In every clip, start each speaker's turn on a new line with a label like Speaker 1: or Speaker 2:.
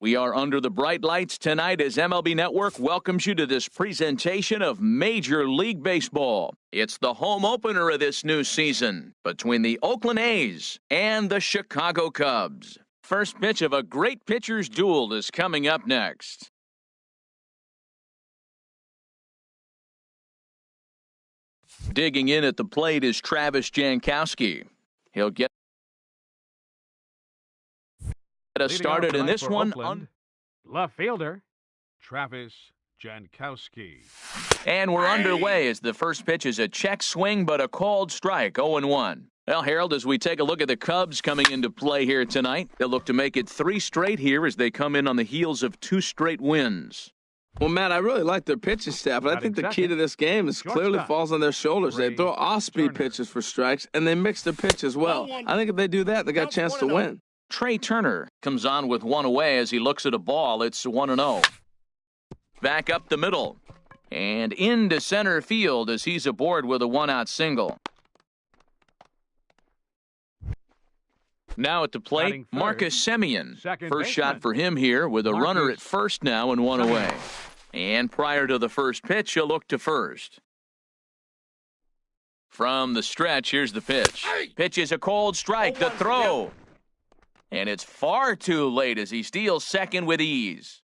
Speaker 1: We are under the bright lights tonight as MLB Network welcomes you to this presentation of Major League Baseball. It's the home opener of this new season between the Oakland A's and the Chicago Cubs. First pitch of a great pitcher's duel is coming up next. Digging in at the plate is Travis Jankowski. He'll get us started in this one.
Speaker 2: Left fielder, Travis Jankowski.
Speaker 1: And we're underway as the first pitch is a check swing, but a called strike, 0-1. Well, Harold, as we take a look at the Cubs coming into play here tonight, they'll look to make it 3 straight here as they come in on the heels of 2 straight wins.
Speaker 3: Well, Matt, I really like their pitching staff, but I think the key to this game is clearly falls on their shoulders. They throw off-speed pitches for strikes, and they mix the pitch as well. I think if they do that, they got a chance to win.
Speaker 1: Trey Turner comes on with 1 away as he looks at a ball. It's 1-0. Back up the middle and into center field as he's aboard with a 1-out single. Now at the plate, Marcus Semien. First shot for him here with a runner at first now and 1 away. And prior to the first pitch, he'll look to first. From the stretch, here's the pitch. Pitch is a cold strike, the throw. And it's far too late as he steals second with ease.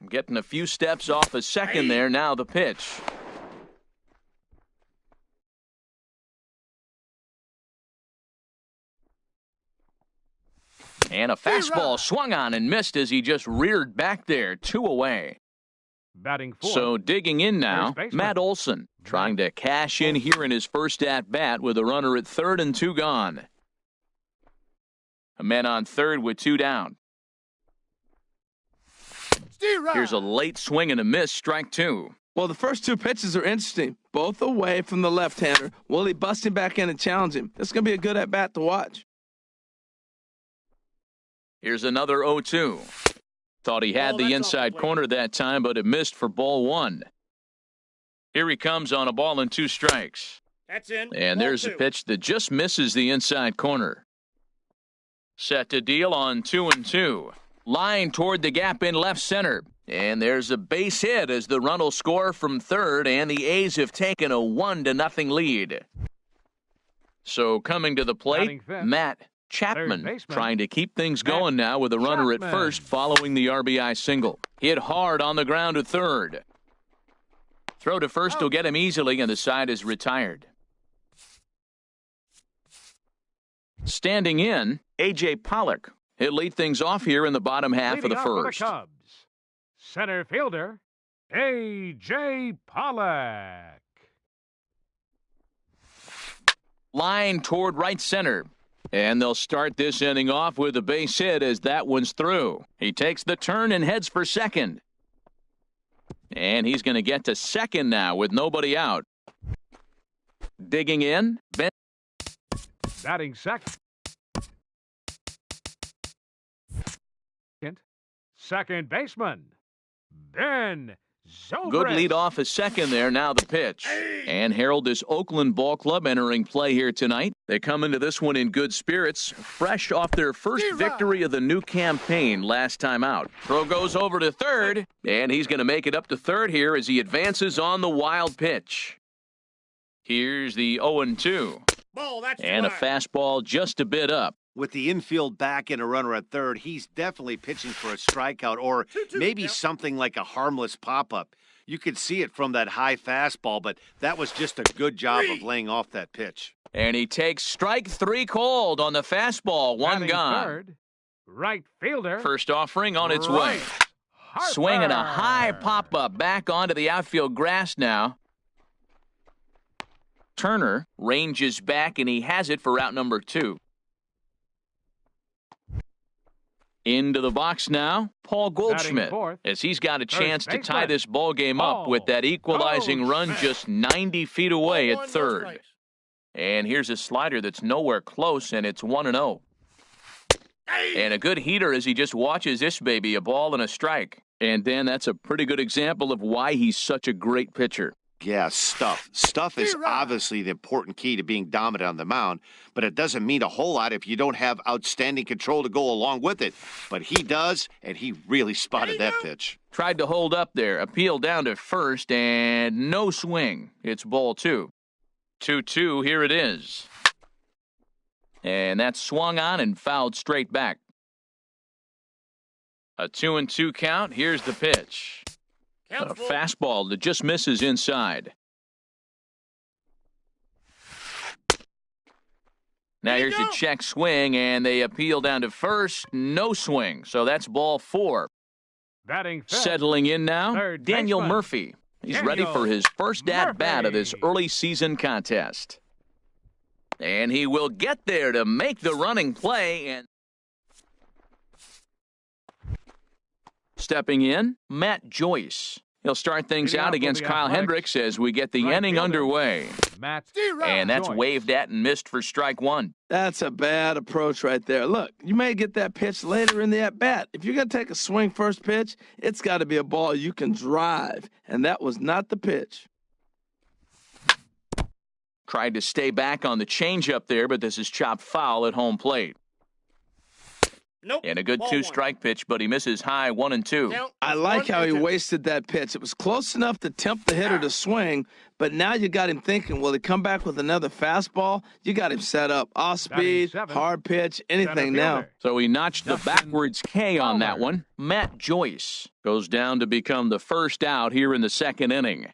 Speaker 1: Getting a few steps off a second there, now the pitch. And a fastball swung on and missed as he just reared back there, 2 away.
Speaker 2: Batting 4.
Speaker 1: So digging in now, Matt Olson trying to cash in here in his first at-bat with a runner at third and 2 gone. A man on third with 2 down. Here's a late swing and a miss, strike 2.
Speaker 3: Well, the first 2 pitches are interesting. Both away from the left-hander. Willie busting back in and challenge him. This is going to be a good at-bat to watch.
Speaker 1: Here's another 0-2. Thought he had the inside corner that time, but it missed for ball 1. Here he comes on a ball and 2 strikes.
Speaker 4: That's in.
Speaker 1: And there's a pitch that just misses the inside corner. Set to deal on 2-2. Line toward the gap in left center. And there's a base hit as the run will score from third, and the A's have taken a 1-0 lead. So coming to the plate, Matt Chapman trying to keep things going now with a runner at first following the RBI single. Hit hard on the ground to third. Throw to first will get him easily, and the side is retired. Standing in, A.J. Pollock. He'll lead things off here in the bottom half of the first.
Speaker 2: For the Cubs, center fielder, A.J. Pollock.
Speaker 1: Line toward right center. And they'll start this inning off with a base hit as that one's through. He takes the turn and heads for second. And he's going to get to second now with nobody out. Digging in, Ben.
Speaker 2: Batting second. Second baseman, Ben Zobrist.
Speaker 1: Good lead off a second there. Now the pitch. And Harold, this Oakland ball club entering play here tonight. They come into this one in good spirits, fresh off their first victory of the new campaign last time out. Throw goes over to third, and he's going to make it up to third here as he advances on the wild pitch. Here's the 0-2. And a fastball just a bit up.
Speaker 4: With the infield back and a runner at third, he's definitely pitching for a strikeout or maybe something like a harmless pop-up. You could see it from that high fastball, but that was just a good job of laying off that pitch.
Speaker 1: And he takes strike 3 called on the fastball, 1 gone.
Speaker 2: Third, right fielder.
Speaker 1: First offering on its way. Swinging a high pop-up back onto the outfield grass now. Turner ranges back, and he has it for out number 2. Into the box now, Paul Goldschmidt, as he's got a chance to tie this ball game up with that equalizing run just 90 feet away at third. And here's a slider that's nowhere close, and it's 1-0. And a good heater as he just watches this baby, a ball and a strike. And Dan, that's a pretty good example of why he's such a great pitcher.
Speaker 4: Yeah, stuff. Stuff is obviously the important key to being dominant on the mound, but it doesn't mean a whole lot if you don't have outstanding control to go along with it. But he does, and he really spotted that pitch.
Speaker 1: Tried to hold up there, appeal down to first, and no swing. It's ball 2. 2-2, here it is. And that's swung on and fouled straight back. A 2-2 count. Here's the pitch. A fastball that just misses inside. Now here's a check swing, and they appeal down to first. No swing, so that's ball 4.
Speaker 2: Batting fifth.
Speaker 1: Settling in now,
Speaker 2: Third
Speaker 1: Daniel
Speaker 2: baseman.
Speaker 1: Murphy. He's
Speaker 2: Daniel
Speaker 1: ready for his first at-bat of this
Speaker 2: Murphy.
Speaker 1: early season contest. And he will get there to make the running play. And stepping in, Matt Joyce. He'll start things
Speaker 2: Leading
Speaker 1: out
Speaker 2: off for
Speaker 1: against
Speaker 2: the
Speaker 1: Kyle
Speaker 2: Athletics.
Speaker 1: Hendricks as we get the
Speaker 2: Right
Speaker 1: inning
Speaker 2: fielder.
Speaker 1: underway.
Speaker 2: Matt
Speaker 1: And that's
Speaker 2: Joyce.
Speaker 1: waved at and missed for strike 1.
Speaker 3: That's a bad approach right there. Look, you may get that pitch later in the at-bat. If you're going to take a swing first pitch, it's got to be a ball you can drive, and that was not the pitch.
Speaker 1: Tried to stay back on the changeup there, but this is chopped foul at home plate.
Speaker 5: Nope.
Speaker 1: And a good
Speaker 5: Ball
Speaker 1: 2-strike pitch, but he misses high 1-2.
Speaker 5: Count
Speaker 3: I
Speaker 5: is
Speaker 3: like how he
Speaker 5: 1-2.
Speaker 3: wasted that pitch. It was close enough to tempt the hitter to swing, but now you got him thinking, will he come back with another fastball? You got him set up. Off speed,
Speaker 2: seventh,
Speaker 3: hard pitch, anything
Speaker 2: center
Speaker 3: now.
Speaker 2: fielder.
Speaker 1: So he notched the
Speaker 2: Justin
Speaker 1: backwards K on that
Speaker 2: Fowler.
Speaker 1: one. Matt Joyce goes down to become the first out here in the second inning.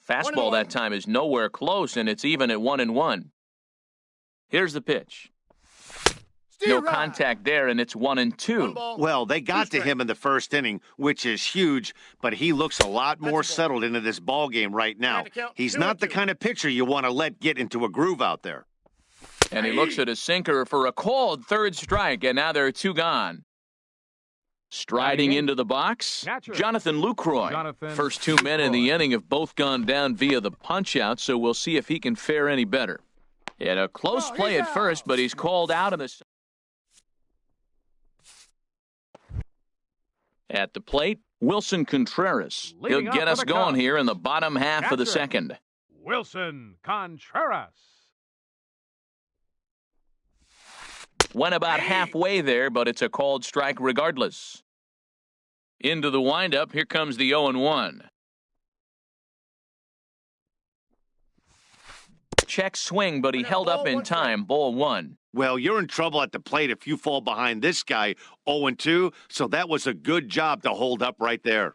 Speaker 1: Fastball
Speaker 5: 1-1.
Speaker 1: that time is nowhere close, and it's even at 1-1. Here's the pitch. No
Speaker 5: Steer right.
Speaker 1: contact there, and it's 1-2.
Speaker 5: 1 ball.
Speaker 4: Well, they got to
Speaker 5: strikes.
Speaker 4: him in the first inning, which is huge, but he looks a lot more
Speaker 5: That's a ball.
Speaker 4: settled into this ball game right now.
Speaker 5: Trying to count
Speaker 4: He's
Speaker 5: 2
Speaker 4: not
Speaker 5: and
Speaker 4: the
Speaker 5: 2.
Speaker 4: kind of pitcher you want to let get into a groove out there.
Speaker 1: And he looks at a sinker for a called third strike, and now there are 2 gone. Striding
Speaker 2: Batting
Speaker 1: into the box,
Speaker 2: Catcher.
Speaker 1: Jonathan Lucroy.
Speaker 2: Jonathan
Speaker 1: First 2 men in the inning have both gone down via the punch-out, so we'll see if he can fare any better. And a close
Speaker 5: Oh,
Speaker 1: play
Speaker 5: he's
Speaker 1: at
Speaker 5: out.
Speaker 1: first, but he's called out in the... At the plate, Wilson Contreras.
Speaker 2: Leading
Speaker 1: He'll
Speaker 2: off
Speaker 1: get
Speaker 2: for
Speaker 1: us
Speaker 2: the
Speaker 1: going
Speaker 2: Cubs.
Speaker 1: here in the bottom half of the
Speaker 2: Catcher.
Speaker 1: second.
Speaker 2: Wilson Contreras.
Speaker 1: Went about halfway there, but it's a called strike regardless. Into the windup, here comes the 0-1. Check swing, but he
Speaker 5: Now,
Speaker 1: held up
Speaker 5: ball
Speaker 1: in
Speaker 5: 1 strike.
Speaker 1: time. Ball 1.
Speaker 4: Well, you're in trouble at the plate if you fall behind this guy 0-2, so that was a good job to hold up right there.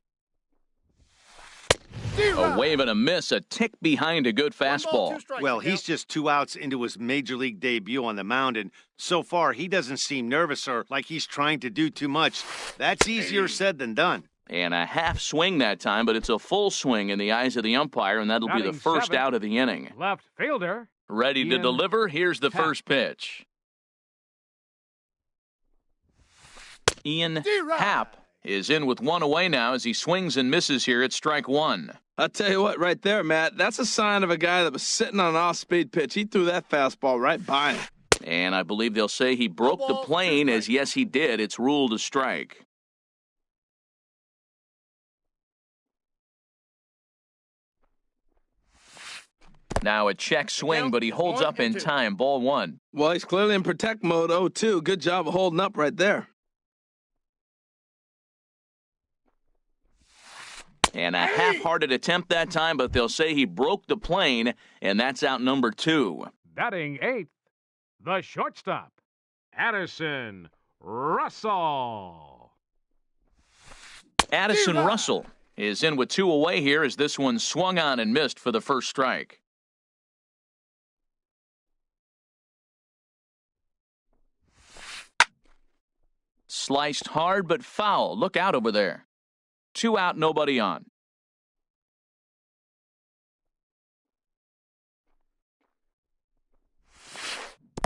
Speaker 5: Steer
Speaker 1: A
Speaker 5: right.
Speaker 1: wave and a miss, a tick behind a good
Speaker 5: 1 ball, 2
Speaker 1: fastball.
Speaker 5: strikes.
Speaker 4: Well,
Speaker 5: The
Speaker 4: he's
Speaker 5: count.
Speaker 4: just 2 outs into his major league debut on the mound, and so far he doesn't seem nervous or like he's trying to do too much. That's easier said than done.
Speaker 1: And a half swing that time, but it's a full swing in the eyes of the umpire, and that'll be the
Speaker 2: Batting
Speaker 1: first
Speaker 2: seventh.
Speaker 1: out of the inning.
Speaker 2: Left fielder.
Speaker 1: Ready to
Speaker 2: Ian
Speaker 1: deliver. Here's the
Speaker 2: Happ.
Speaker 1: first pitch. Ian
Speaker 5: Steer right.
Speaker 1: Happ is in with 1 away now as he swings and misses here at strike 1.
Speaker 3: I'll tell you what, right there, Matt, that's a sign of a guy that was sitting on an off-speed pitch. He threw that fastball right by him.
Speaker 1: And I believe they'll say he broke the
Speaker 5: ball, 2
Speaker 1: plane, as
Speaker 5: strikes.
Speaker 1: yes, he did. It's ruled a strike. Now a check swing,
Speaker 5: count
Speaker 1: but he
Speaker 5: is
Speaker 1: holds
Speaker 5: 1
Speaker 1: up in
Speaker 5: and 2.
Speaker 1: time. Ball 1.
Speaker 3: Well, he's clearly in protect mode 0-2. Good job of holding up right there.
Speaker 1: And a half-hearted attempt that time, but they'll say he broke the plane, and that's out number 2.
Speaker 2: Batting 8th. The shortstop. Addison Russell.
Speaker 1: Addison
Speaker 5: Steer right.
Speaker 1: Russell is in with 2 away here as this one swung on and missed for the first strike. Sliced hard but foul. Look out over there. 2 out, nobody on.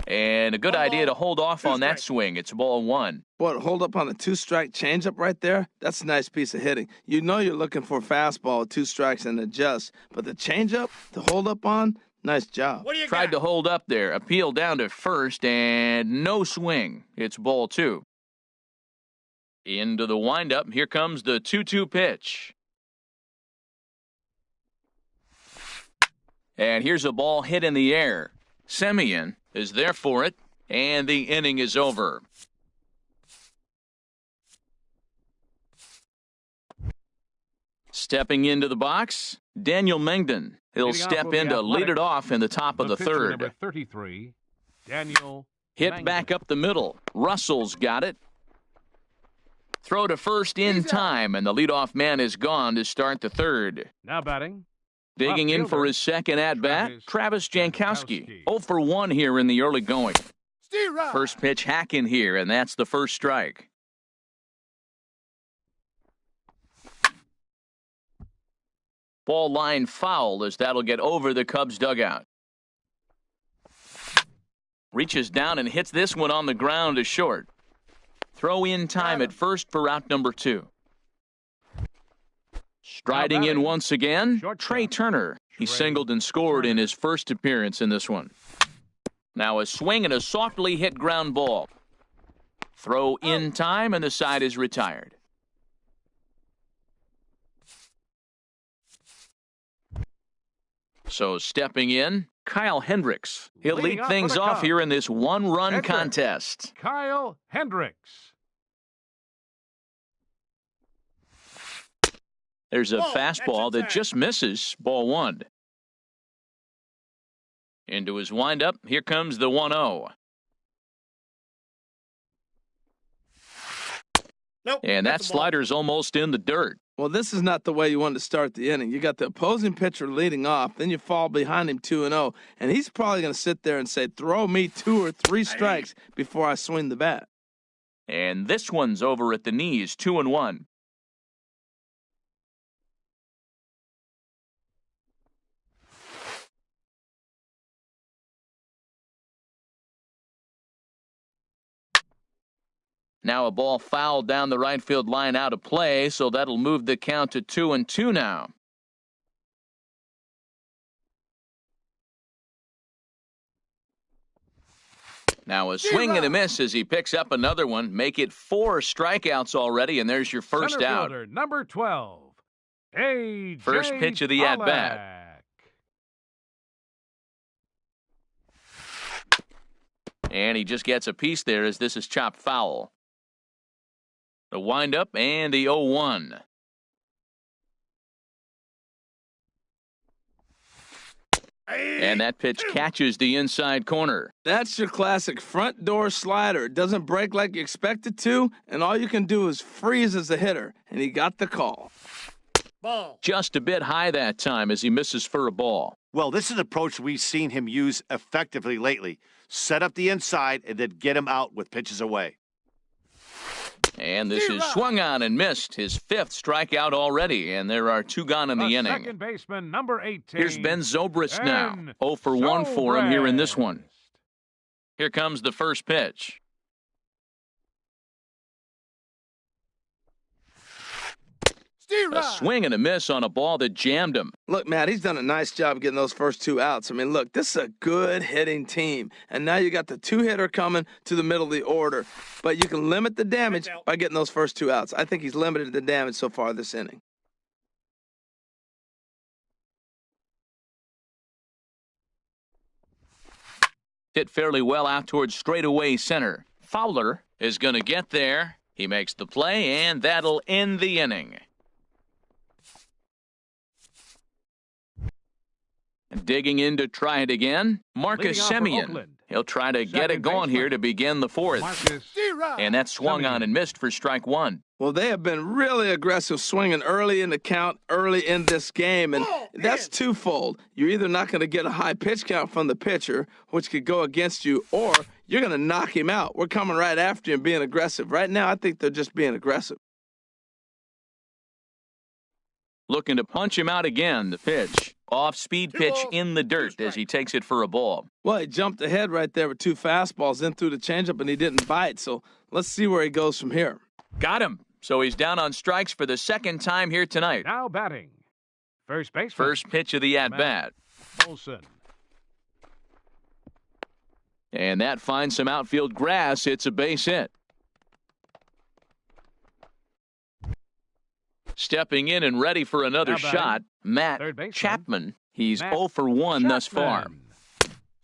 Speaker 1: And a good
Speaker 5: 1
Speaker 1: idea to
Speaker 5: ball,
Speaker 1: hold off
Speaker 5: 2
Speaker 1: on that
Speaker 5: strikes.
Speaker 1: swing. It's ball 1.
Speaker 3: Boy, to hold up on a 2-strike changeup right there, that's a nice piece of hitting. You know you're looking for a fastball with 2 strikes and adjust, but the changeup to hold up on, nice job.
Speaker 5: What do you
Speaker 1: Tried to
Speaker 5: got?
Speaker 1: hold up there. Appeal down to first, and no swing. It's ball 2. Into the windup. Here comes the 2-2 pitch. And here's a ball hit in the air. Semien is there for it, and the inning is over. Stepping into the box, Daniel Mengden. He'll step in to lead it off in the top of the third.
Speaker 2: Number 33, Daniel
Speaker 1: Hit
Speaker 2: Mengden.
Speaker 1: back up the middle. Russell's got it. Throw to first in time, and the leadoff man is gone to start the third.
Speaker 2: Now batting.
Speaker 1: Digging in for his second at-bat, Travis Jankowski. 0 for 1 here in the early going. First pitch hacking here, and that's the first strike. Ball line foul as that'll get over the Cubs dugout. Reaches down and hits this one on the ground to short. Throw in time at first for out number 2. Striding in once again, Trey Turner. He singled and scored in his first appearance in this one. Now a swing and a softly hit ground ball. Throw in time and the side is retired. So stepping in, Kyle Hendricks. He'll lead things off here in this one-run contest.
Speaker 2: Kyle Hendricks.
Speaker 1: There's a fastball that just misses, ball 1. Into his windup, here comes the 1-0.
Speaker 5: Nope,
Speaker 1: and that slider's almost in the dirt.
Speaker 3: Well, this is not the way you want to start the inning. You got the opposing pitcher leading off, then you fall behind him 2-0, and he's probably going to sit there and say, throw me 2 or 3 strikes before I swing the bat.
Speaker 1: And this one's over at the knees, 2-1. Now a ball fouled down the right field line out of play, so that'll move the count to 2-2 now. Now a swing and a miss as he picks up another one. Make it 4 strikeouts already, and there's your first
Speaker 2: Center
Speaker 1: out.
Speaker 2: fielder, number 12, A.J.
Speaker 1: First pitch of the at-bat. And he just gets a piece there as this is chopped foul. The windup and the 0-1. And that pitch catches the inside corner.
Speaker 3: That's your classic front door slider. It doesn't break like you expect it to, and all you can do is freeze as a hitter. And he got the call.
Speaker 5: Ball.
Speaker 1: Just a bit high that time as he misses for a ball.
Speaker 4: Well, this is an approach we've seen him use effectively lately. Set up the inside and then get him out with pitches away.
Speaker 1: And this is swung on and missed. His 5th strikeout already, and there are 2 gone in the inning.
Speaker 2: Second baseman, number 18.
Speaker 1: Here's Ben Zobrist now. 0 for 1 for him here in this one. Here comes the first pitch. A swing and a miss on a ball that jammed him.
Speaker 3: Look, Matt, he's done a nice job getting those first 2 outs. I mean, look, this is a good hitting team. And now you got the 2-hitter coming to the middle of the order. But you can limit the damage by getting those first 2 outs. I think he's limited the damage so far this inning.
Speaker 1: Hit fairly well out towards straightaway center. Fowler is going to get there. He makes the play, and that'll end the inning. Digging in to try it again, Marcus Semien. He'll try to get it going here to begin the 4th. And that swung on and missed for strike 1.
Speaker 3: Well, they have been really aggressive swinging early in the count, early in this game, and that's twofold. You're either not going to get a high pitch count from the pitcher, which could go against you, or you're going to knock him out. We're coming right after you and being aggressive. Right now, I think they're just being aggressive.
Speaker 1: Looking to punch him out again, the pitch. Off-speed pitch in the dirt as he takes it for a ball.
Speaker 3: Well, he jumped ahead right there with 2 fastballs, in through the changeup, and he didn't bite. So let's see where he goes from here.
Speaker 1: Got him. So he's down on strikes for the 2nd time here tonight.
Speaker 2: Now batting. First baseman.
Speaker 1: First pitch of the at-bat.
Speaker 2: Olson.
Speaker 1: And that finds some outfield grass. It's a base hit. Stepping in and ready for another shot, Matt Chapman. He's
Speaker 2: Matt
Speaker 1: 0 for 1 thus far.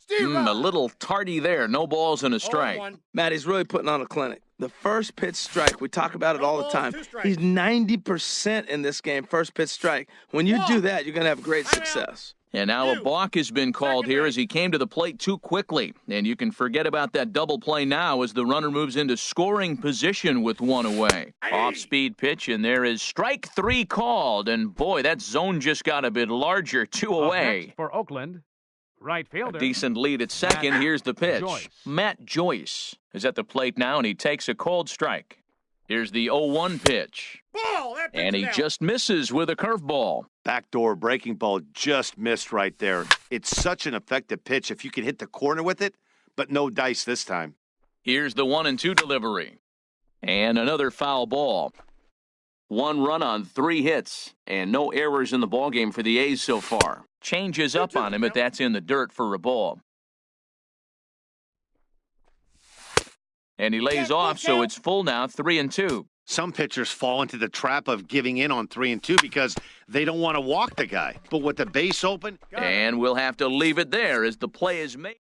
Speaker 2: Chapman.
Speaker 1: A little tardy there. No balls and a strike.
Speaker 3: Matt, he's really putting on a clinic. The first pitch strike, we talk about it all the time.
Speaker 5: 2 strikes.
Speaker 3: He's 90% in this game, first pitch strike. When you do that, you're going to have great success.
Speaker 1: And now a balk has been called here as he came to the plate too quickly. And you can forget about that double play now as the runner moves into scoring position with one away. Off-speed pitch, and there is strike 3 called. And boy, that zone just got a bit larger. 2
Speaker 2: Up
Speaker 1: away.
Speaker 2: next for Oakland, right
Speaker 1: A
Speaker 2: fielder.
Speaker 1: decent lead at second.
Speaker 2: Matt
Speaker 1: Here's the pitch.
Speaker 2: Joyce.
Speaker 1: Matt Joyce is at the plate now, and he takes a cold strike. Here's the 0-1 pitch.
Speaker 5: Ball. That
Speaker 1: And he
Speaker 5: pitch is out.
Speaker 1: just misses with a curveball.
Speaker 4: Backdoor breaking ball just missed right there. It's such an effective pitch if you can hit the corner with it, but no dice this time.
Speaker 1: Here's the 1-2 delivery. And another foul ball. 1 run on 3 hits, and no errors in the ballgame for the A's so far. Changes up on him, but that's in the dirt for a ball. And he lays off, so it's full now, 3-2.
Speaker 4: Some pitchers fall into the trap of giving in on 3 and 2 because they don't want to walk the guy. But with the base open,
Speaker 1: And we'll have to leave it there as the play is made.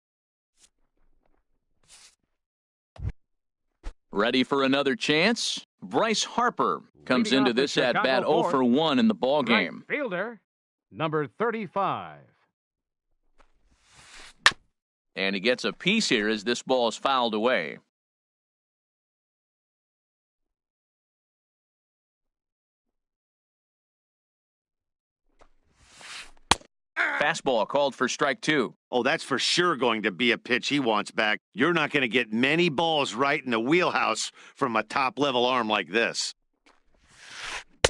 Speaker 1: Ready for another chance? Bryce Harper comes
Speaker 2: Leading
Speaker 1: into
Speaker 2: off the
Speaker 1: this at-bat
Speaker 2: Chicago
Speaker 1: 0
Speaker 2: fourth,
Speaker 1: for 1 in the ball
Speaker 2: right
Speaker 1: game.
Speaker 2: fielder, number 35.
Speaker 1: And he gets a piece here as this ball is fouled away. Fastball called for strike 2.
Speaker 4: oh, that's for sure going to be a pitch he wants back. You're not going to get many balls right in the wheelhouse from a top-level arm like this.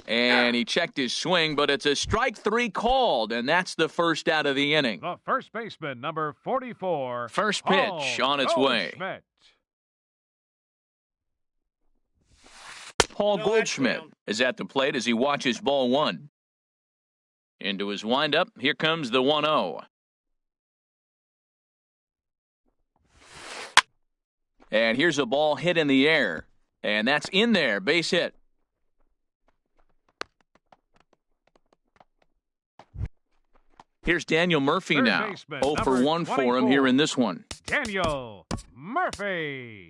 Speaker 1: And he checked his swing, but it's a strike 3 called, and that's the first out of the inning.
Speaker 2: The first baseman, number 44.
Speaker 1: First
Speaker 2: Paul
Speaker 1: pitch on its way.
Speaker 2: Goldschmidt.
Speaker 1: Paul
Speaker 5: No, that's
Speaker 1: Goldschmidt
Speaker 5: ground.
Speaker 1: is at the plate as he watches ball 1. Into his windup, here comes the 1-0. And here's a ball hit in the air. And that's in there, base hit. Here's Daniel Murphy
Speaker 2: Third
Speaker 1: now.
Speaker 2: baseman,
Speaker 1: 0 for
Speaker 2: number
Speaker 1: 1 for him
Speaker 2: 24.
Speaker 1: here in this one.
Speaker 2: Daniel Murphy.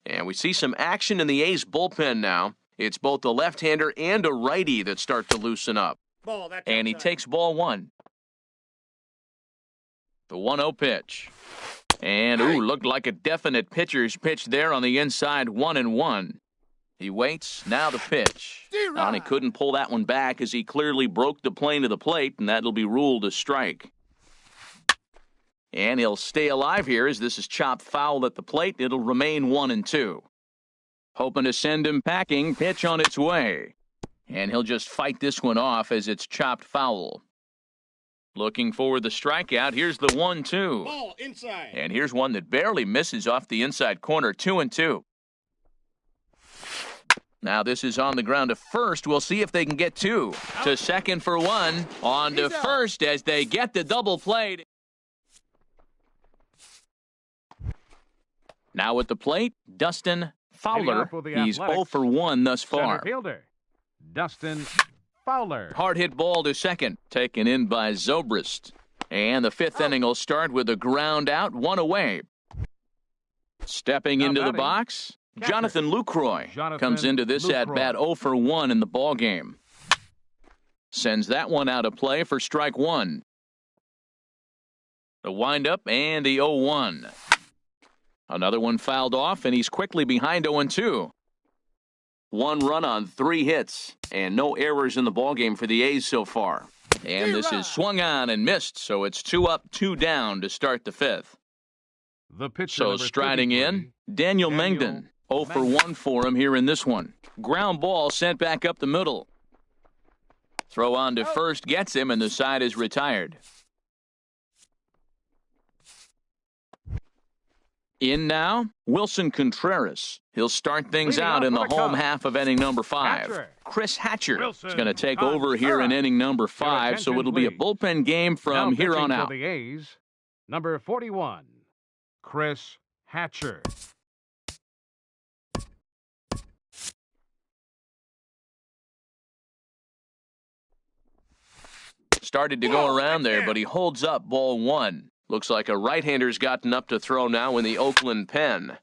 Speaker 1: And we see some action in the A's bullpen now. It's both a left-hander and a righty that start to loosen up.
Speaker 5: Ball. That's
Speaker 1: And he
Speaker 5: outside.
Speaker 1: takes ball 1. The 1-0 pitch. And, looked like a definite pitcher's pitch there on the inside, 1-1. He waits, now the pitch. And he couldn't pull that one back as he clearly broke the plane to the plate, and that'll be ruled a strike. And he'll stay alive here as this is chopped foul at the plate. It'll remain 1-2. Hoping to send him packing, pitch on its way. And he'll just fight this one off as it's chopped foul. Looking for the strikeout. Here's the 1-2.
Speaker 5: Ball inside.
Speaker 1: And here's one that barely misses off the inside corner, 2-2. Now this is on the ground to first. We'll see if they can get 2. To second for 1. On to first as they get the double play. Now at the plate, Dustin Fowler.
Speaker 2: up with the
Speaker 1: He's
Speaker 2: Athletics.
Speaker 1: 0 for 1 thus
Speaker 2: Center
Speaker 1: far.
Speaker 2: fielder, Dustin Fowler.
Speaker 1: Hard hit ball to second, taken in by Zobrist. And the 5th inning will start with a ground out, 1 away. Stepping
Speaker 2: Now
Speaker 1: into the
Speaker 2: batting,
Speaker 1: box,
Speaker 2: catcher,
Speaker 1: Jonathan Lucroy
Speaker 2: Jonathan
Speaker 1: comes into this
Speaker 2: Lucroy.
Speaker 1: at-bat 0 for 1 in the ball game. Sends that one out of play for strike 1. The windup and the 0-1. Another one fouled off, and he's quickly behind 0-2. 1 run on 3 hits, and no errors in the ballgame for the A's so far. And this is swung on and missed, so it's 2 up, 2 down to start the 5th.
Speaker 2: The pitcher,
Speaker 1: So
Speaker 2: number
Speaker 1: striding
Speaker 2: 33,
Speaker 1: in, Daniel Mengden. 0 for 1 for him here in this one. Ground ball sent back up the middle. Throw on to first gets him, and the side is retired. In now, Wilson Contreras. He'll start things
Speaker 2: Leading
Speaker 1: out
Speaker 2: off
Speaker 1: in the
Speaker 2: for the
Speaker 1: home
Speaker 2: Cubs,
Speaker 1: half of inning number 5.
Speaker 2: Hatcher.
Speaker 1: Chris Hatcher is
Speaker 2: Wilson
Speaker 1: going to take over here in
Speaker 2: Contreras.
Speaker 1: inning number 5, so
Speaker 2: attention,
Speaker 1: it'll be a
Speaker 2: please.
Speaker 1: bullpen game
Speaker 2: Now
Speaker 1: from here
Speaker 2: pitching
Speaker 1: on
Speaker 2: for
Speaker 1: out.
Speaker 2: the A's, number 41, Chris Hatcher.
Speaker 1: Started to go around there, but he holds up ball one. Looks like a right-hander's gotten up to throw now in the Oakland pen.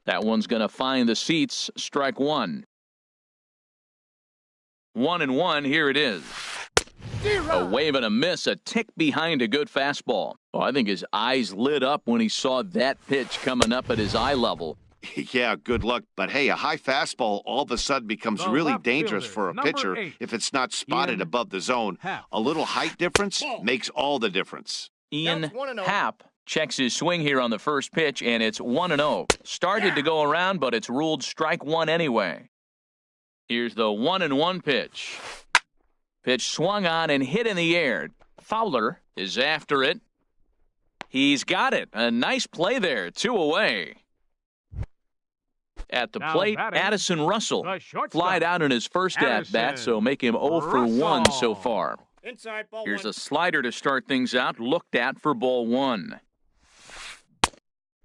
Speaker 1: That one's going to find the seats. Strike one. 1-1. Here it is. A wave and a miss, a tick behind a good fastball. Oh, I think his eyes lit up when he saw that pitch coming up at his eye level.
Speaker 4: Yeah, good luck. But hey, a high fastball all of a sudden becomes
Speaker 2: The
Speaker 4: really
Speaker 2: left
Speaker 4: dangerous
Speaker 2: fielder,
Speaker 4: for a
Speaker 2: number
Speaker 4: pitcher
Speaker 2: 8,
Speaker 4: if it's not spotted
Speaker 2: Ian
Speaker 4: above the zone.
Speaker 2: Happ.
Speaker 4: A little height difference makes all the difference.
Speaker 1: Ian
Speaker 5: Counts 1-0.
Speaker 1: Happ checks his swing here on the first pitch, and it's 1-0. Started to go around, but it's ruled strike one anyway. Here's the 1-1 pitch. Pitch swung on and hit in the air. Fowler is after it. He's got it. A nice play there. 2 away. At the
Speaker 2: Now
Speaker 1: plate,
Speaker 2: batting,
Speaker 1: Addison Russell
Speaker 2: the shortstop,
Speaker 1: flied out in his first at-bat,
Speaker 2: Addison
Speaker 1: so make him 0 for 1 so
Speaker 2: Russell.
Speaker 1: far.
Speaker 5: Inside ball
Speaker 1: Here's
Speaker 5: one.
Speaker 1: a slider to start things out, looked at for ball one.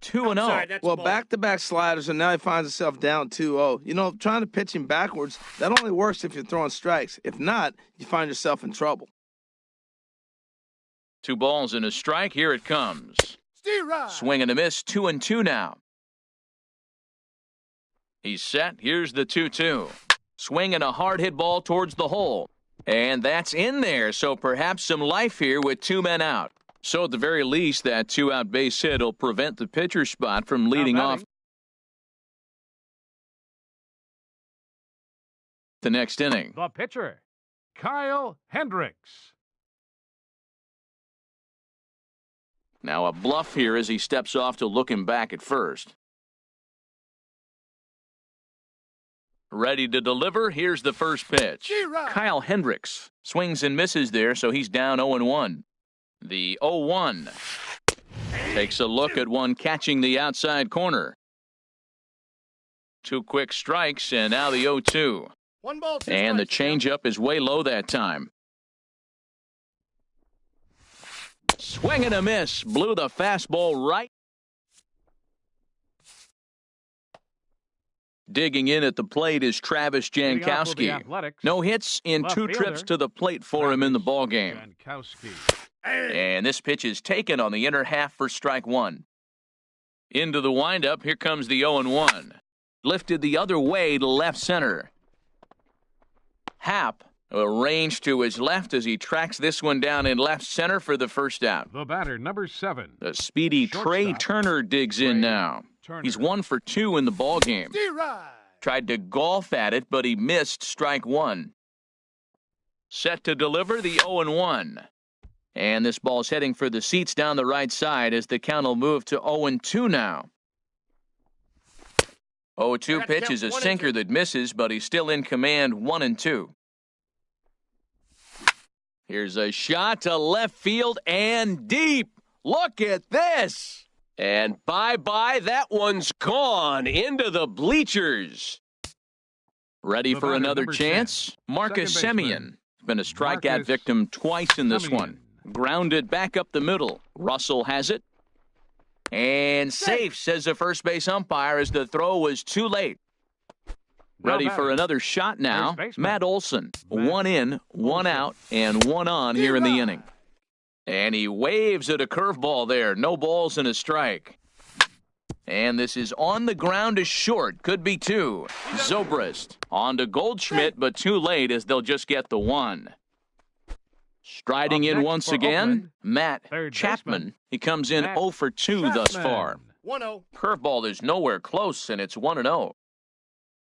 Speaker 1: 2-0.
Speaker 5: Outside, that's
Speaker 3: Well,
Speaker 5: ball.
Speaker 3: back-to-back sliders, and now he finds himself down 2-0. You know, trying to pitch him backwards, that only works if you're throwing strikes. If not, you find yourself in trouble.
Speaker 1: 2 balls and a strike. Here it comes. Swing and a miss. 2-2 now. He's set. Here's the 2-2. Swing and a hard hit ball towards the hole. And that's in there, so perhaps some life here with 2 men out. So at the very least, that 2-out base hit will prevent the pitcher spot from leading
Speaker 2: Now
Speaker 1: off
Speaker 2: batting,
Speaker 1: the next inning.
Speaker 2: the pitcher, Kyle Hendricks.
Speaker 1: Now a bluff here as he steps off to look him back at first. Ready to deliver. Here's the first pitch. Kyle Hendricks swings and misses there, so he's down 0-1. The 0-1 takes a look at one catching the outside corner. 2 quick strikes, and now the 0-2.
Speaker 5: 1 ball, 2
Speaker 1: And the
Speaker 5: strikes.
Speaker 1: changeup is way low that time. Swing and a miss. Blew the fastball right. Digging in at the plate is Travis
Speaker 2: Leading off for the
Speaker 1: Jankowski.
Speaker 2: Athletics,
Speaker 1: No hits in
Speaker 2: left
Speaker 1: 2 trips
Speaker 2: fielder,
Speaker 1: to the plate for him in the
Speaker 2: Travis
Speaker 1: ballgame.
Speaker 2: Jankowski.
Speaker 1: And this pitch is taken on the inner half for strike one. Into the windup, here comes the 0-1. Lifted the other way to left center. Happ arranged to his left as he tracks this one down in left center for the first out.
Speaker 2: The batter, number 7.
Speaker 1: The speedy Trey
Speaker 2: Shortstop,
Speaker 1: Turner digs in
Speaker 2: Trey
Speaker 1: now.
Speaker 2: Turner.
Speaker 1: He's 1 for 2 in the ballgame. Tried to golf at it, but he missed strike one. Set to deliver the 0-1. And this ball's heading for the seats down the right side as the count will move to 0-2 now. 0-2 pitch is a sinker that misses, but he's still in command. 1-2. Here's a shot to left field and deep. Look at this. And bye-bye, that one's gone into the bleachers. Ready
Speaker 2: The
Speaker 1: for
Speaker 2: batter,
Speaker 1: another
Speaker 2: number
Speaker 1: chance?
Speaker 2: 10,
Speaker 1: Marcus
Speaker 2: second baseman,
Speaker 1: Semien. Been a strikeout
Speaker 2: Marcus
Speaker 1: victim twice in this
Speaker 2: Semien.
Speaker 1: one. Grounded back up the middle. Russell has it. And safe, says the first base umpire, as the throw was too late.
Speaker 2: Now
Speaker 1: Ready for
Speaker 2: batting,
Speaker 1: another shot now.
Speaker 2: first baseman,
Speaker 1: Matt Olson.
Speaker 2: Matt
Speaker 1: 1 in, 1
Speaker 2: Olson.
Speaker 1: out, and 1 on here in the inning. And he waves at a curveball there. No balls and a strike. And this is on the ground is short. Could be 2. Zobrist on to Goldschmidt, but too late as they'll just get the 1. Striding
Speaker 2: Up
Speaker 1: in
Speaker 2: next
Speaker 1: once
Speaker 2: for
Speaker 1: again,
Speaker 2: Oakland,
Speaker 1: Matt
Speaker 2: third
Speaker 1: Chapman.
Speaker 2: baseman,
Speaker 1: He comes in
Speaker 2: Matt
Speaker 1: 0 for 2 thus
Speaker 2: Chapman.
Speaker 1: far.
Speaker 5: 1-0.
Speaker 1: Curveball is nowhere close, and it's 1-0.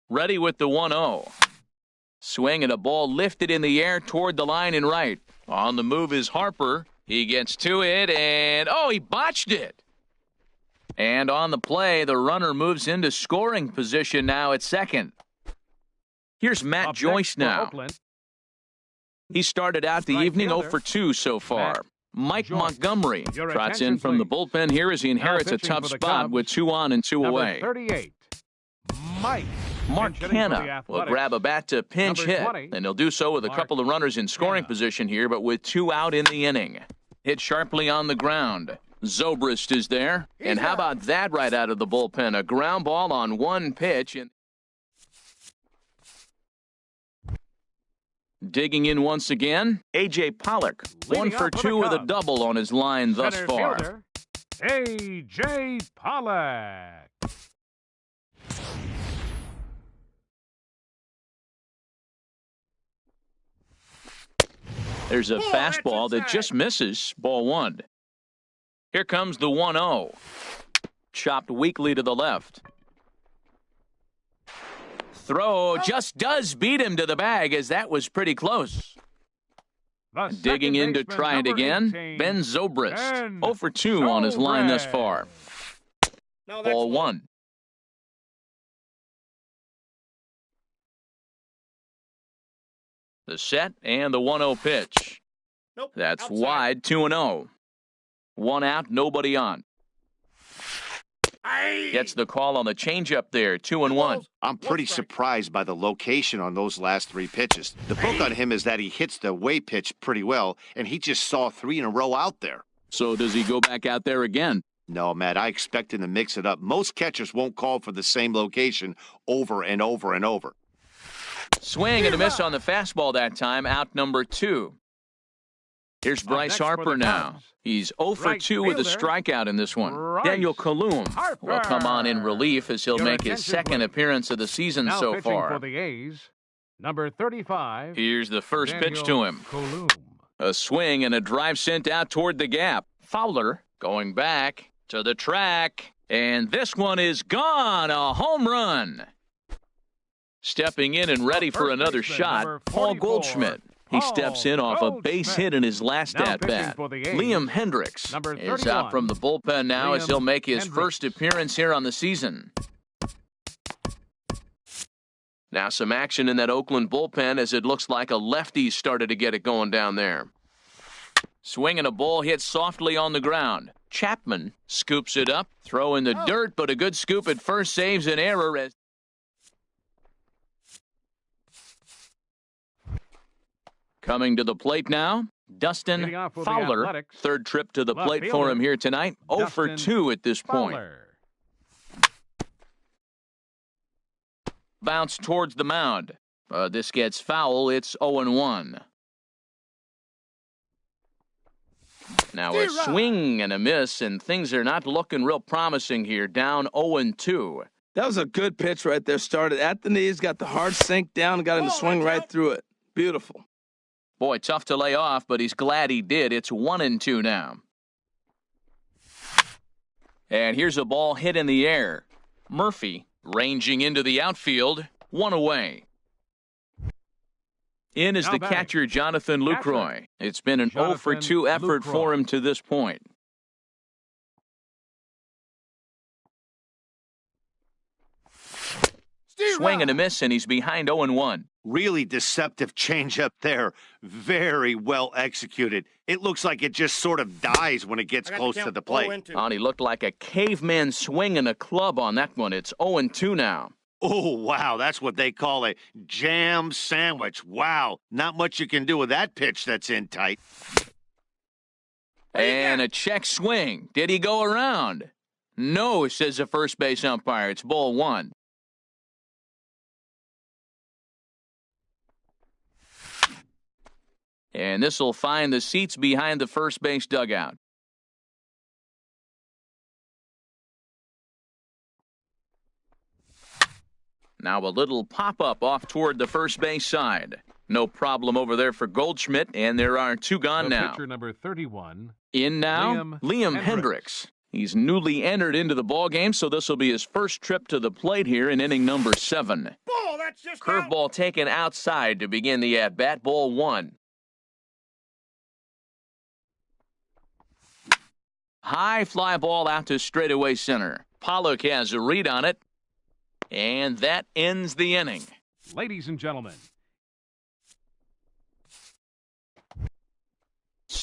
Speaker 1: Ready with the 1-0. Swing and a ball lifted in the air toward the line and right. On the move is Harper. He gets to it, and he botched it. And on the play, the runner moves into scoring position now at second. Here's Matt
Speaker 2: Up
Speaker 1: Joyce
Speaker 2: next for
Speaker 1: now.
Speaker 2: Oakland,
Speaker 1: He started out the
Speaker 2: Right
Speaker 1: evening 0
Speaker 2: fielder,
Speaker 1: for 2 so far.
Speaker 2: Matt
Speaker 1: Mike
Speaker 2: Joyce.
Speaker 1: Montgomery
Speaker 2: Your
Speaker 1: trots in
Speaker 2: attention,
Speaker 1: from the
Speaker 2: please.
Speaker 1: bullpen here as he inherits a
Speaker 2: pitching
Speaker 1: tough
Speaker 2: for the
Speaker 1: spot
Speaker 2: Cubs,
Speaker 1: with 2 on and 2
Speaker 2: number
Speaker 1: away.
Speaker 2: 38, Mike.
Speaker 1: Mark
Speaker 2: Pinch hitting for the
Speaker 1: Hanna will
Speaker 2: Athletics.
Speaker 1: grab a bat to pinch
Speaker 2: Number
Speaker 1: hit,
Speaker 2: 20,
Speaker 1: and he'll do so with a
Speaker 2: Mark
Speaker 1: couple of runners in scoring
Speaker 2: Hanna.
Speaker 1: position here, but with 2 out in the inning. Hit sharply on the ground. Zobrist is there, and how about that right out of the bullpen? A ground ball on 1 pitch. And Digging in once again, A.J. Pollock.
Speaker 2: Leading
Speaker 1: 1 for
Speaker 2: off with
Speaker 1: 2
Speaker 2: the
Speaker 1: with a
Speaker 2: Cubs.
Speaker 1: double on his line thus
Speaker 2: Center
Speaker 1: far.
Speaker 2: fielder, A.J. Pollock.
Speaker 1: There's a
Speaker 5: that's
Speaker 1: fastball that
Speaker 5: inside.
Speaker 1: just misses. Ball 1. Here comes the 1-0. Chopped weakly to the left. Throw just does beat him to the bag, as that was pretty close.
Speaker 2: The
Speaker 1: Digging
Speaker 2: second
Speaker 1: in to
Speaker 2: baseman,
Speaker 1: try it
Speaker 2: number
Speaker 1: again,
Speaker 2: 18,
Speaker 1: Ben Zobrist.
Speaker 2: Ben
Speaker 1: 0 for 2 on his line thus
Speaker 2: Zobrist.
Speaker 1: far.
Speaker 5: No, that's
Speaker 1: Ball
Speaker 5: low.
Speaker 1: 1. The set and the 1-0 pitch.
Speaker 5: Nope.
Speaker 1: That's
Speaker 5: outside.
Speaker 1: wide, 2-0. 1 out, nobody on.
Speaker 5: Aye.
Speaker 1: Gets the call on the changeup there, 2-1.
Speaker 4: I'm pretty surprised by the location on those last 3 pitches. The book on him is that he hits the way pitch pretty well, and he just saw 3 in a row out there.
Speaker 1: So does he go back out there again?
Speaker 4: No, Matt, I expect him to mix it up. Most catchers won't call for the same location over and over and over.
Speaker 1: Swing and a miss on the fastball that time, out number 2. Here's Bryce
Speaker 2: next for
Speaker 1: Harper
Speaker 2: the
Speaker 1: now.
Speaker 2: Cubs.
Speaker 1: He's 0 for
Speaker 2: Right
Speaker 1: 2 with a
Speaker 2: fielder,
Speaker 1: strikeout in this one.
Speaker 2: Bryce
Speaker 1: Daniel Kalum will come on in
Speaker 2: Harper.
Speaker 1: relief as he'll
Speaker 2: Your
Speaker 1: make his
Speaker 2: attention,
Speaker 1: second
Speaker 2: please.
Speaker 1: appearance of the season
Speaker 2: Now
Speaker 1: so
Speaker 2: pitching
Speaker 1: far.
Speaker 2: for the A's, number 35.
Speaker 1: Here's the first pitch
Speaker 2: Daniel
Speaker 1: to him.
Speaker 2: Kalum.
Speaker 1: A swing and a drive sent out toward the gap. Fowler going back to the track. And this one is gone. A home run. Stepping in and ready for
Speaker 2: first
Speaker 1: another
Speaker 2: baseman,
Speaker 1: shot,
Speaker 2: number
Speaker 1: Paul
Speaker 2: 44.
Speaker 1: Goldschmidt. He
Speaker 2: Paul
Speaker 1: steps in off a base
Speaker 2: Goldschmidt.
Speaker 1: hit in his last
Speaker 2: Now
Speaker 1: at-bat.
Speaker 2: pitching for the A's,
Speaker 1: Liam Hendricks
Speaker 2: number
Speaker 1: is
Speaker 2: 31.
Speaker 1: out from the bullpen now as
Speaker 2: Liam
Speaker 1: he'll make his
Speaker 2: Hendricks.
Speaker 1: first appearance here on the season. Now some action in that Oakland bullpen as it looks like a lefty started to get it going down there. Swinging a ball hit softly on the ground. Chapman scoops it up, throw in the dirt, but a good scoop at first saves an error as coming to the plate now, Dustin
Speaker 2: Leading off for the
Speaker 1: Fowler.
Speaker 2: Athletics,
Speaker 1: Third trip to the
Speaker 2: left
Speaker 1: plate for
Speaker 2: fielder,
Speaker 1: him here tonight. 0 for
Speaker 2: Dustin
Speaker 1: 2 at this point.
Speaker 2: Fowler.
Speaker 1: Bounce towards the mound. This gets foul. It's 0-1. Now a swing and a miss, and things are not looking real promising here. Down 0-2.
Speaker 3: That was a good pitch right there. Started at the knees, got the hard sink down, and got him to swing right through it. Beautiful.
Speaker 1: Boy, tough to lay off, but he's glad he did. It's 1-2 now. And here's a ball hit in the air. Murphy ranging into the outfield. 1 away. In is
Speaker 2: Now
Speaker 1: the
Speaker 2: batting.
Speaker 1: catcher, Jonathan Lucroy. It's been an 0 for 2 effort
Speaker 2: Lucroy.
Speaker 1: for him to this point. Swing and a miss, and he's behind 0-1.
Speaker 4: Really deceptive changeup there. Very well executed. It looks like it just sort of dies when it gets
Speaker 5: I got
Speaker 4: close
Speaker 5: the
Speaker 4: to
Speaker 5: count.
Speaker 4: the plate.
Speaker 5: 0-2.
Speaker 1: Oh, and he looked like a caveman swinging a club on that one. It's 0-2 now.
Speaker 4: Oh, wow. That's what they call a jam sandwich. Wow. Not much you can do with that pitch that's in tight.
Speaker 1: And a check swing. Did he go around? No, says the first base umpire. It's ball 1. And this will find the seats behind the first base dugout. Now a little pop-up off toward the first base side. No problem over there for Goldschmidt, and there are 2 gone
Speaker 2: The
Speaker 1: now.
Speaker 2: pitcher number 31.
Speaker 1: In now,
Speaker 2: Liam
Speaker 1: Liam
Speaker 2: Hendricks.
Speaker 1: Hendricks. He's newly entered into the ball game, so this will be his first trip to the plate here in inning number 7.
Speaker 5: Ball, that's just out.
Speaker 1: Curveball taken outside to begin the at-bat. Ball 1. High fly ball out to straightaway center. Pollock has a read on it, and that ends the inning.
Speaker 2: Ladies and gentlemen,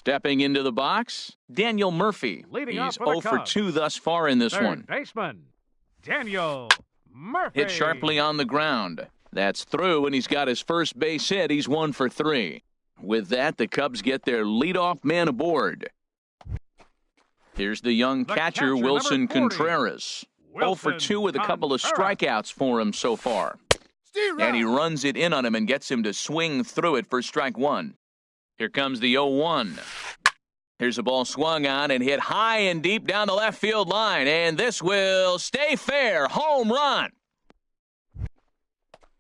Speaker 1: Stepping into the box, Daniel Murphy.
Speaker 2: Leading
Speaker 1: He's
Speaker 2: off for the
Speaker 1: 0 for
Speaker 2: Cubs.
Speaker 1: 2 thus far in this
Speaker 2: third
Speaker 1: one.
Speaker 2: baseman, Daniel Murphy.
Speaker 1: Hit sharply on the ground. That's through, and he's got his first base hit. He's 1 for 3. With that, the Cubs get their leadoff man aboard. Here's the young
Speaker 2: The
Speaker 1: catcher,
Speaker 2: catcher,
Speaker 1: Wilson
Speaker 2: number 40.
Speaker 1: Contreras. 0 for
Speaker 2: Wilson
Speaker 1: 2 with a couple of
Speaker 2: Contreras.
Speaker 1: strikeouts for him so far. And he runs it in on him and gets him to swing through it for strike one. Here comes the 0-1. Here's a ball swung on and hit high and deep down the left field line. And this will stay fair. Home run.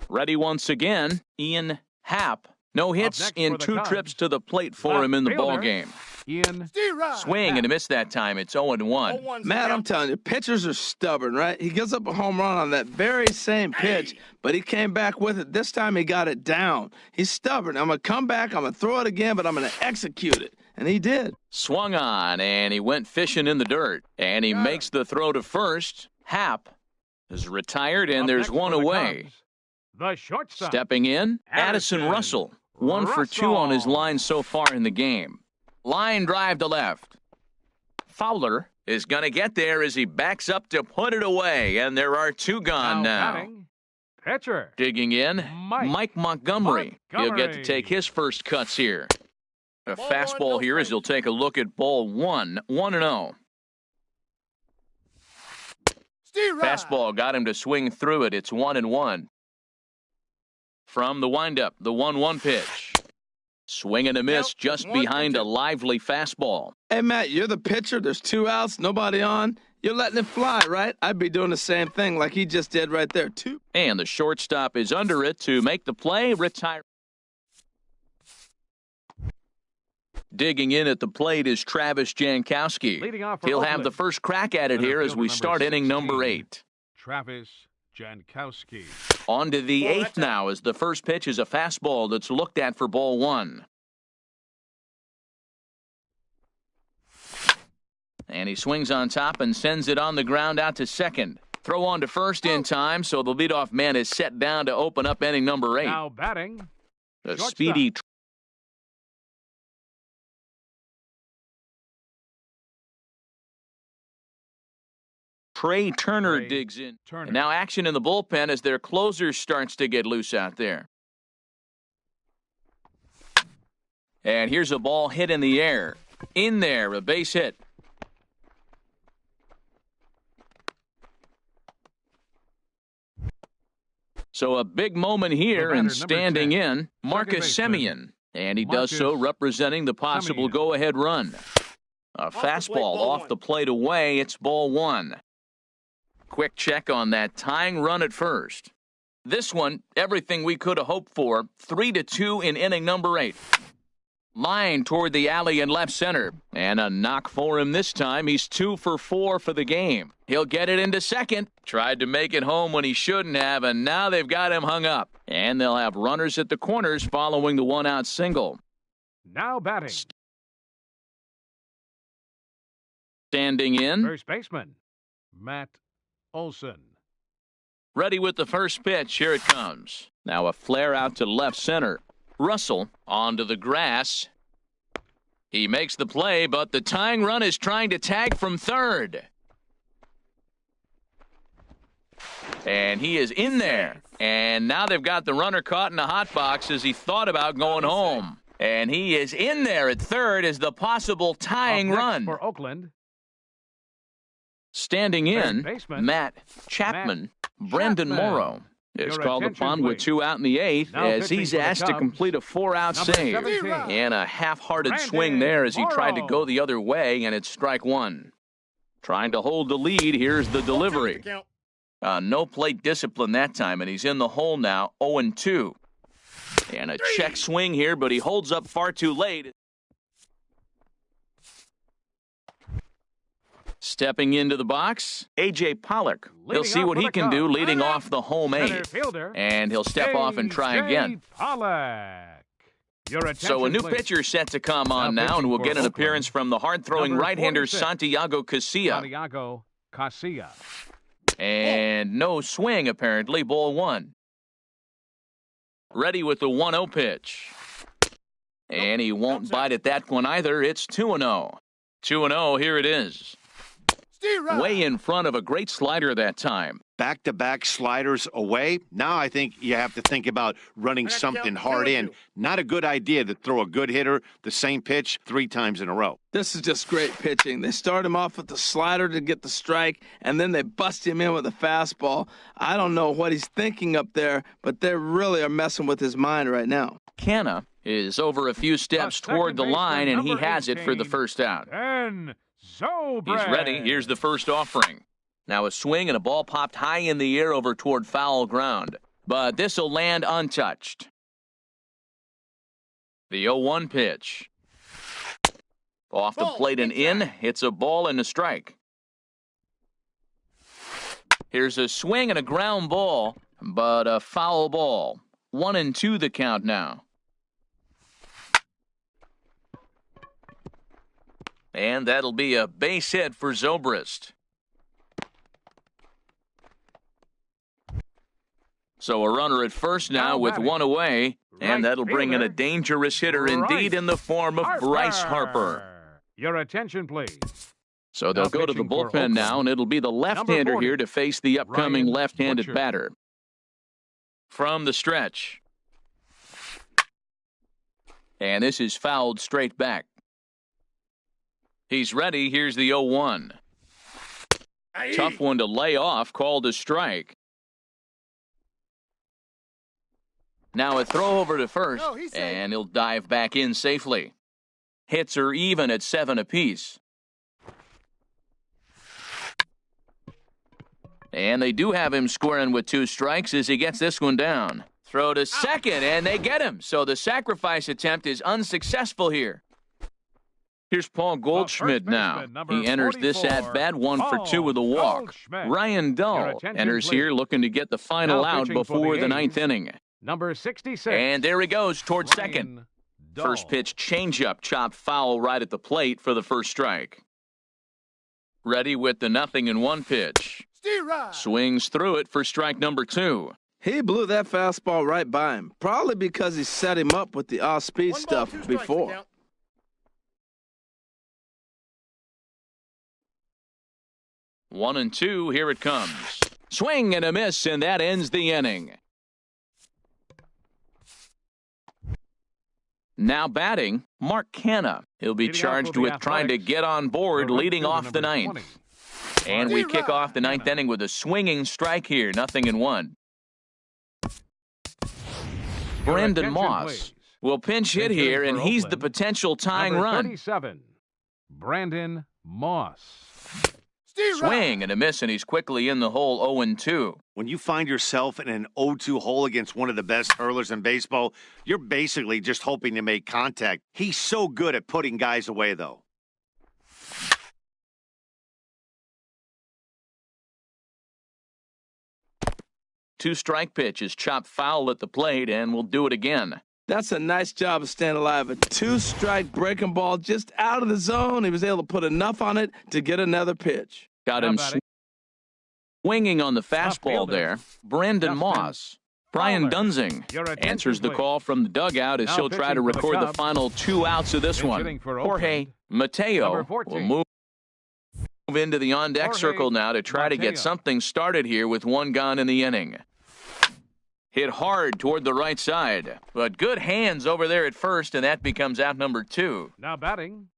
Speaker 1: Ready once again, Ian Happ. No hits in 2 trips to the plate for him in the ball game.
Speaker 2: Ian
Speaker 1: Swing and a miss that time. It's 0-1.
Speaker 3: Matt, I'm telling you, pitchers are stubborn, right? He gives up a home run on that very same pitch, but he came back with it. This time he got it down. He's stubborn. I'm going to come back, I'm going to throw it again, but I'm going to execute it. And he did.
Speaker 1: Swung on, and he went fishing in the dirt. And he makes the throw to first. Happ is retired, and there's one away.
Speaker 2: The shortstop.
Speaker 1: Stepping in, Addison Russell. 1 for 2 on his line so far in the game. Line drive to left. Fowler is going to get there as he backs up to put it away, and there are 2 gone now.
Speaker 2: Batting, pitcher.
Speaker 1: Digging in, Mike Montgomery. He'll get to take his first cuts here. A fastball here as he'll take a look at ball 1, 1-0. Fastball got him to swing through it. It's 1-1. From the windup, the 1-1 pitch. Swing and a miss just behind a lively fastball.
Speaker 3: Hey, Matt, you're the pitcher. There's 2 outs, nobody on. You're letting it fly, right? I'd be doing the same thing like he just did right there, too.
Speaker 1: And the shortstop is under it to make the play, retire. Digging in at the plate is Travis Jankowski. He'll have the first crack at it here as we start inning number 8.
Speaker 2: Travis Jankowski.
Speaker 1: On to the 8th now as the first pitch is a fastball that's looked at for ball 1. And he swings on top and sends it on the ground out to second. Throw on to first in time, so the leadoff man is set down to open up inning number 8.
Speaker 2: Now batting.
Speaker 1: The speedy Trey Turner digs in. And now action in the bullpen as their closer starts to get loose out there. And here's a ball hit in the air. In there, a base hit. So a big moment here, and standing in, Marcus Semien. And he does so representing the possible go-ahead run. A fastball off the plate away. It's ball 1. Quick check on that tying run at first. This one, everything we could have hoped for. 3-2 in inning number 8. Line toward the alley in left center. And a knock for him this time. He's 2 for 4 for the game. He'll get it into second. Tried to make it home when he shouldn't have, and now they've got him hung up. And they'll have runners at the corners following the 1-out single.
Speaker 2: Now batting.
Speaker 1: Standing in.
Speaker 2: First baseman, Matt Olson.
Speaker 1: Ready with the first pitch. Here it comes. Now a flare out to left center. Russell onto the grass. He makes the play, but the tying run is trying to tag from third. And he is in there. And now they've got the runner caught in the hot box as he thought about going home. And he is in there at third as the possible tying run.
Speaker 2: For Oakland.
Speaker 1: Standing in, Matt Chapman. Brendan Morrow is called upon with 2 out in the 8th as he's asked to complete a 4-out save. And a half-hearted swing there as he tried to go the other way, and it's strike 1. Trying to hold the lead, here's the delivery. No plate discipline that time, and he's in the hole now, 0-2. And a check swing here, but he holds up far too late. Stepping into the box, A.J. Pollock. He'll see what he can do leading off the home 8. And he'll step off and try again. So a new pitcher set to come on now, and we'll get an appearance from the hard-throwing right-hander Santiago Casilla. And no swing, apparently, ball 1. Ready with the 1-0 pitch. And he won't bite at that one either. It's 2-0. 2-0, here it is. Way in front of a great slider that time.
Speaker 4: back-to-back sliders away. Now I think you have to think about running something hard in. Not a good idea to throw a good hitter the same pitch 3 times in a row.
Speaker 3: This is just great pitching. They start him off with the slider to get the strike, and then they bust him in with a fastball. I don't know what he's thinking up there, but they really are messing with his mind right now.
Speaker 1: Canna is over a few steps toward the line, and he has it for the first out.
Speaker 2: And Zobrist.
Speaker 1: He's ready. Here's the first offering. Now a swing and a ball popped high in the air over toward foul ground. But this will land untouched. The 0-1 pitch. Off the plate and in. It's a ball and a strike. Here's a swing and a ground ball, but a foul ball. 1-2 the count now. And that'll be a base hit for Zobrist. So a runner at first now with one away, and that'll bring in a dangerous hitter indeed in the form of Bryce Harper.
Speaker 2: Your attention, please.
Speaker 1: So they'll go to the bullpen now, and it'll be the left-hander here to face the upcoming left-handed batter. From the stretch. And this is fouled straight back. He's ready. Here's the 0-1. Tough one to lay off, called a strike. Now a throw over to first, and he'll dive back in safely. Hits are even at 7 apiece. And they do have him squaring with 2 strikes as he gets this one down. Throw to second, and they get him. So the sacrifice attempt is unsuccessful here. Here's Paul Goldschmidt now. He enters this at-bat 1 for 2 with a walk. Ryan Dull enters here looking to get the final out before the 9th inning.
Speaker 2: Number 66.
Speaker 1: And there he goes towards second. First pitch changeup chopped foul right at the plate for the first strike. Ready with the 0-1 pitch. Swings through it for strike number 2.
Speaker 3: He blew that fastball right by him, probably because he set him up with the off-speed stuff before.
Speaker 1: One and two, here it comes. Swing and a miss, and that ends the inning. Now batting, Mark Canha. He'll be charged with trying to get on board, leading off the 9th. And we kick off the 9th inning with a swinging strike here, 0-1. Brandon Moss will pinch hit here, and he's the potential tying run.
Speaker 2: 37, Brandon Moss.
Speaker 1: Swing and a miss, and he's quickly in the hole, 0-2.
Speaker 4: When you find yourself in an 0-2 hole against one of the best hurlers in baseball, you're basically just hoping to make contact. He's so good at putting guys away, though.
Speaker 1: Two-strike pitch is chopped foul at the plate, and we'll do it again.
Speaker 3: That's a nice job of staying alive. A 2-strike breaking ball just out of the zone. He was able to put enough on it to get another pitch.
Speaker 1: Got him swinging on the fastball there. Brandon Moss. Brian Dunzing answers the call from the dugout as he'll try to record the final 2 outs of this one. Jorge Mateo will move into the on-deck circle now to try to get something started here with 1 gone in the inning. Hit hard toward the right side, but good hands over there at first, and that becomes out number 2.
Speaker 2: Now batting.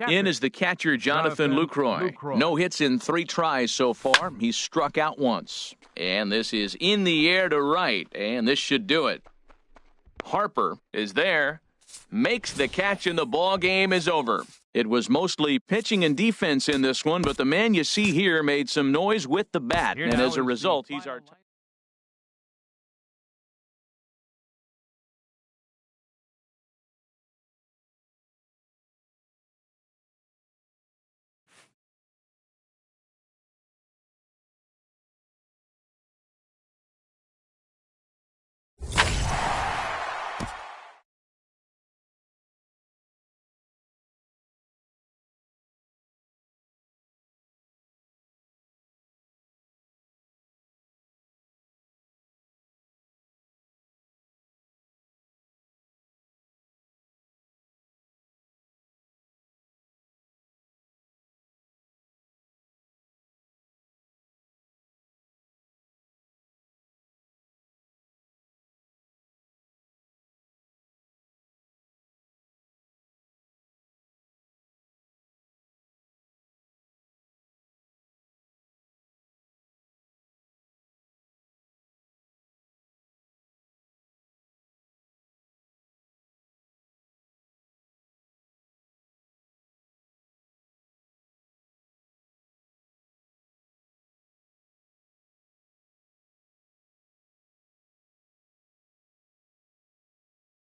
Speaker 1: In is the catcher, Jonathan Lucroy. No hits in 3 tries so far. He's struck out once. And this is in the air to right, and this should do it. Harper is there, makes the catch, and the ball game is over. It was mostly pitching and defense in this one, but the man you see here made some noise with the bat, and as a result, he's our